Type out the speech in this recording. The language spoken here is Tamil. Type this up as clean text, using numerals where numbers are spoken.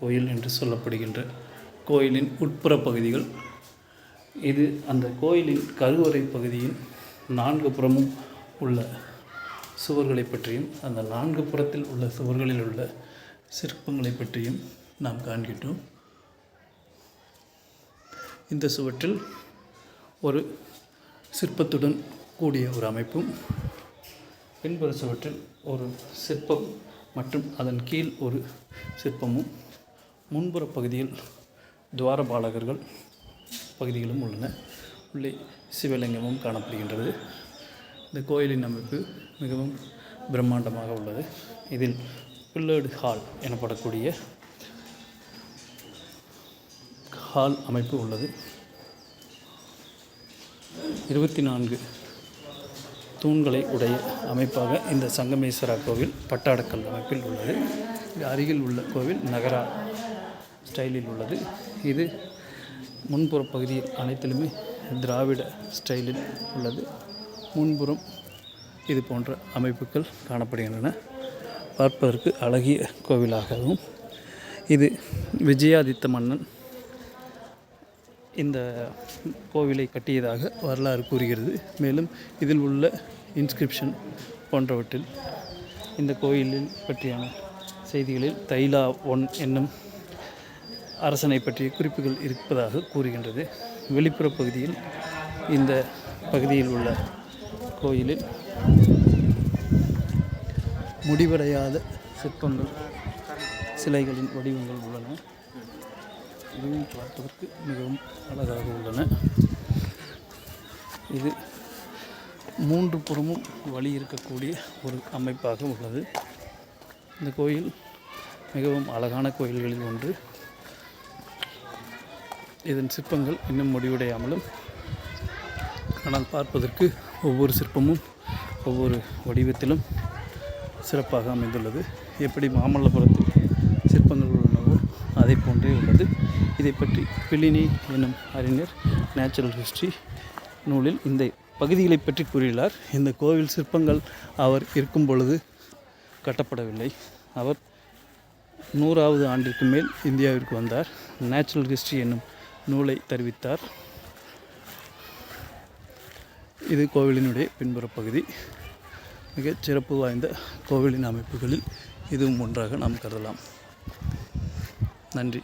கோயில் என்று சொல்லப்படுகின்ற கோயிலின் உட்புற பகுதிகள். இது அந்த கோயிலின் கருவறை பகுதியின் 4 புறமும் உள்ள சுவர்களை பற்றியும் அந்த 4 புறத்தில் உள்ள சுவர்களில் உள்ள சிற்பங்களை பற்றியும் நாம் காண்கின்றோம். இந்த சுவற்றில் ஒரு சிற்பத்துடன் கூடிய ஒரு அமைப்பும், பின்புற சுவற்றில் ஒரு சிற்பம் மற்றும் அதன் கீழ் ஒரு சிற்பமும், முன்புற பகுதியில் துவாரபாலகர்கள் பகுதிகளும் உள்ளன. உள்ளே சிவலிங்கமும் காணப்படுகின்றது. இந்த கோயிலின் அமைப்பு மிகவும் பிரம்மாண்டமாக உள்ளது. இதில் பில்லர்டு ஹால் எனப்படக்கூடிய ஹால் அமைப்பு உள்ளது. 24 தூண்களை உடைய அமைப்பாக இந்த சங்கமேஸ்வரா கோவில் பட்டாடக்கல் அமைப்பில் உள்ளது. அருகில் உள்ள கோவில் நகரா ஸ்டைலில் உள்ளது. இது முன்புற பகுதியில் அனைத்திலுமே திராவிட ஸ்டைலில் உள்ளது. முன்புறம் இது போன்ற அமைப்புகள் காணப்படுகின்றன. பார்ப்பதற்கு அழகிய கோவிலாகவும், இது விஜயாதித்த மன்னன் இந்த கோவிலை கட்டியதாக வரலாறு கூறுகிறது. மேலும் இதில் உள்ள இன்ஸ்கிரிப்ஷன் போன்றவற்றில் இந்த கோயிலில் பற்றியான செய்திகளில் தைலா ஒன் என்னும் அரசனை பற்றிய குறிப்புகள் இருப்பதாக கூறுகின்றது. வெளிப்புற பகுதியில் இந்த பகுதியில் உள்ள கோயிலில் முடிவடையாத சிற்பங்கள், சிலைகளின் வடிவங்கள் உள்ளன. இதுவும் பார்ப்பதற்கு மிகவும் அழகாக உள்ளன. இது 3 புறமும் வழி இருக்கக்கூடிய ஒரு அமைப்பாக உள்ளது. இந்த கோயில் மிகவும் அழகான கோயில்களில் ஒன்று. இதன் சிற்பங்கள் இன்னும் முடிவடையாமலும், ஆனால் பார்ப்பதற்கு ஒவ்வொரு சிற்பமும் ஒவ்வொரு வடிவத்திலும் சிறப்பாக அமைந்துள்ளது. எப்படி மாமல்லபுரத்தில் சிற்பங்கள் உள்ளனவோ அதை போன்றே உள்ளது. இதை பற்றி பிளினி என்னும் அறிஞர் நேச்சுரல் ஹிஸ்ட்ரி நூலில் இந்த பகுதிகளை பற்றி கூறியுள்ளார். இந்த கோவில் சிற்பங்கள் அவர் இருக்கும் பொழுது கட்டப்படவில்லை. அவர் 100வது ஆண்டிற்கு மேல் இந்தியாவிற்கு வந்தார். நேச்சுரல் ஹிஸ்ட்ரி என்னும் நூலை தருவித்தார். இது கோவிலினுடைய பின்புற பகுதி. மிகச் சிறப்பு வாய்ந்த கோவிலின் அமைப்புகளில் இதுவும் ஒன்றாக நாம் கருதலாம். நன்றி.